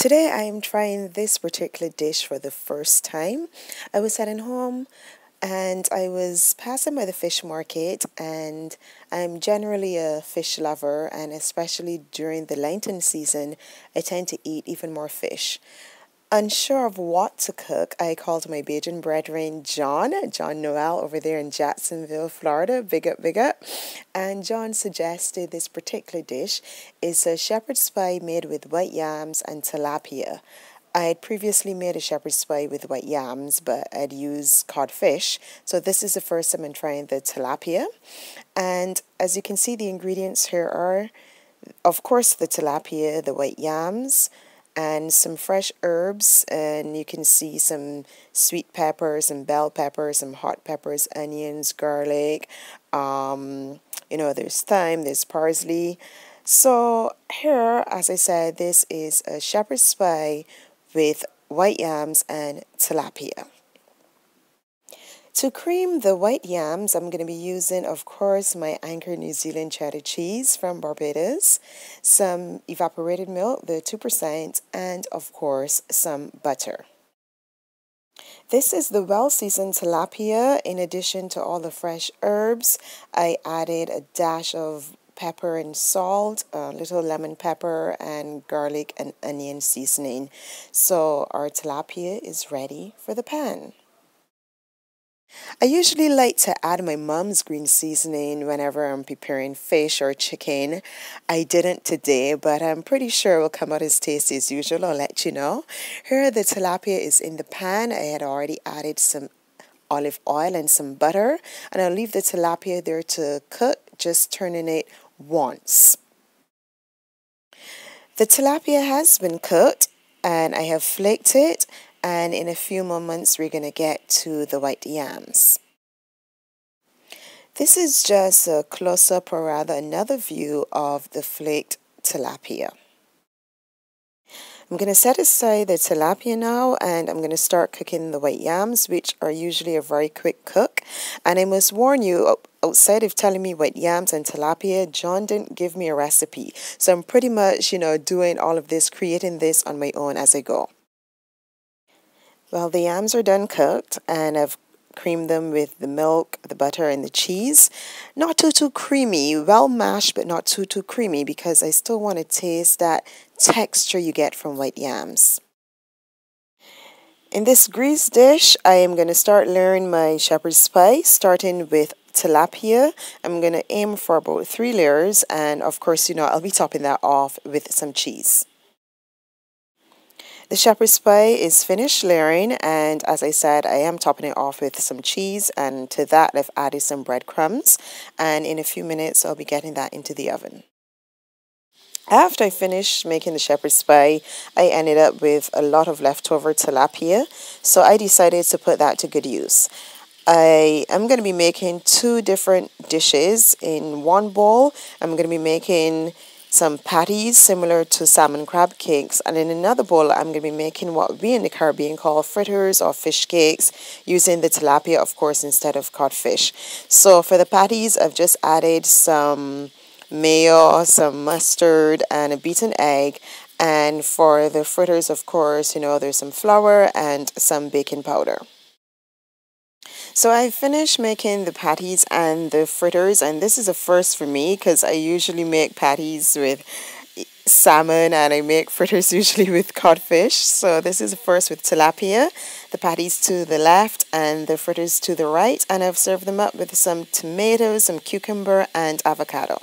Today I am trying this particular dish for the first time. I was heading home and I was passing by the fish market, and I'm generally a fish lover, and especially during the Lenten season I tend to eat even more fish. Unsure of what to cook, I called my Bajan brethren John Noel over there in Jacksonville, Florida. Big up, big up. And John suggested this particular dish is a shepherd's pie made with white yams and tilapia. I had previously made a shepherd's pie with white yams, but I'd used codfish. So this is the first time I'm trying the tilapia. And as you can see, the ingredients here are, of course, the tilapia, the white yams, and some fresh herbs, and you can see some sweet peppers and bell peppers, some hot peppers, onions, garlic, there's thyme, there's parsley. So here, as I said, this is a shepherd's pie with white yams and tilapia. To cream the white yams, I'm going to be using, of course, my Anchor New Zealand cheddar cheese from Barbados, some evaporated milk, the 2%, and, of course, some butter. This is the well-seasoned tilapia. In addition to all the fresh herbs, I added a dash of pepper and salt, a little lemon pepper, and garlic and onion seasoning. So our tilapia is ready for the pan. I usually like to add my mom's green seasoning whenever I'm preparing fish or chicken. I didn't today, but I'm pretty sure it will come out as tasty as usual. I'll let you know. Here the tilapia is in the pan. I had already added some olive oil and some butter, and I'll leave the tilapia there to cook, just turning it once. The tilapia has been cooked and I have flaked it. And in a few moments, we're going to get to the white yams. This is just a close-up, or rather another view of the flaked tilapia. I'm going to set aside the tilapia now, and I'm going to start cooking the white yams, which are usually a very quick cook. And I must warn you, outside of telling me white yams and tilapia, John didn't give me a recipe. So I'm pretty much, doing all of this, creating this on my own as I go. Well, the yams are done cooked, and I've creamed them with the milk, the butter, and the cheese. Not too creamy, well mashed, but not too creamy, because I still want to taste that texture you get from white yams. In this grease dish, I am going to start layering my shepherd's pie, starting with tilapia. I'm going to aim for about 3 layers, and of course, I'll be topping that off with some cheese. The shepherd's pie is finished layering, and as I said, I am topping it off with some cheese, and to that I've added some breadcrumbs, and in a few minutes I'll be getting that into the oven. After I finished making the shepherd's pie, I ended up with a lot of leftover tilapia, so I decided to put that to good use. I am going to be making 2 different dishes in one bowl. I'm going to be making some patties similar to salmon crab cakes, and in another bowl I'm going to be making what we in the Caribbean call fritters or fish cakes, using the tilapia, of course, instead of codfish. So for the patties, I've just added some mayo, some mustard, and a beaten egg. And for the fritters, of course, there's some flour and some baking powder. So I finished making the patties and the fritters, and this is a first for me because I usually make patties with salmon and I make fritters usually with codfish. So this is a first with tilapia, the patties to the left and the fritters to the right, and I've served them up with some tomatoes, some cucumber, and avocado.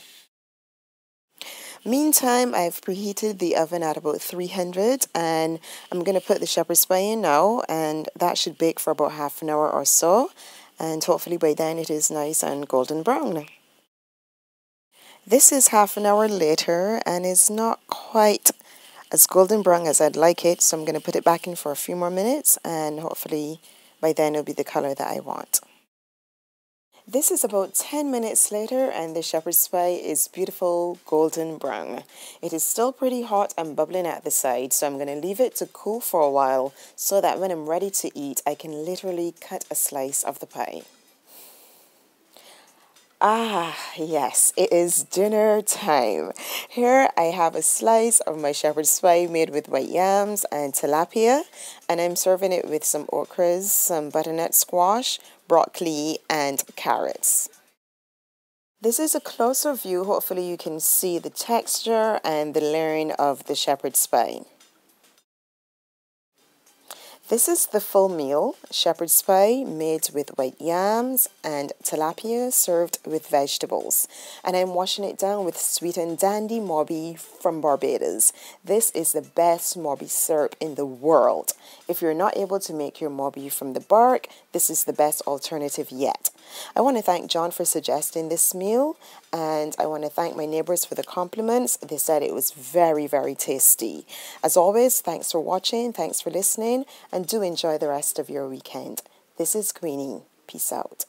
Meantime, I've preheated the oven at about 300, and I'm going to put the shepherd's pie in now, and that should bake for about half an hour or so, and hopefully by then it is nice and golden brown. This is half an hour later, and it's not quite as golden brown as I'd like it, so I'm going to put it back in for a few more minutes, and hopefully by then it'll be the color that I want. This is about 10 minutes later, and the shepherd's pie is beautiful golden brown. It is still pretty hot and bubbling at the side, so I'm going to leave it to cool for a while so that when I'm ready to eat, I can literally cut a slice of the pie. Ah, yes, it is dinner time. Here I have a slice of my shepherd's pie made with white yams and tilapia, and I'm serving it with some okras, some butternut squash, broccoli, and carrots. This is a closer view. Hopefully you can see the texture and the layering of the shepherd's pie. This is the full meal, shepherd's pie made with white yams and tilapia served with vegetables. And I'm washing it down with sweet and dandy mobby from Barbados. This is the best mobby syrup in the world. If you're not able to make your mobby from the bark, this is the best alternative yet. I want to thank John for suggesting this meal, and I want to thank my neighbors for the compliments. They said it was very, very tasty. As always, thanks for watching, thanks for listening, and do enjoy the rest of your weekend. This is Queenie. Peace out.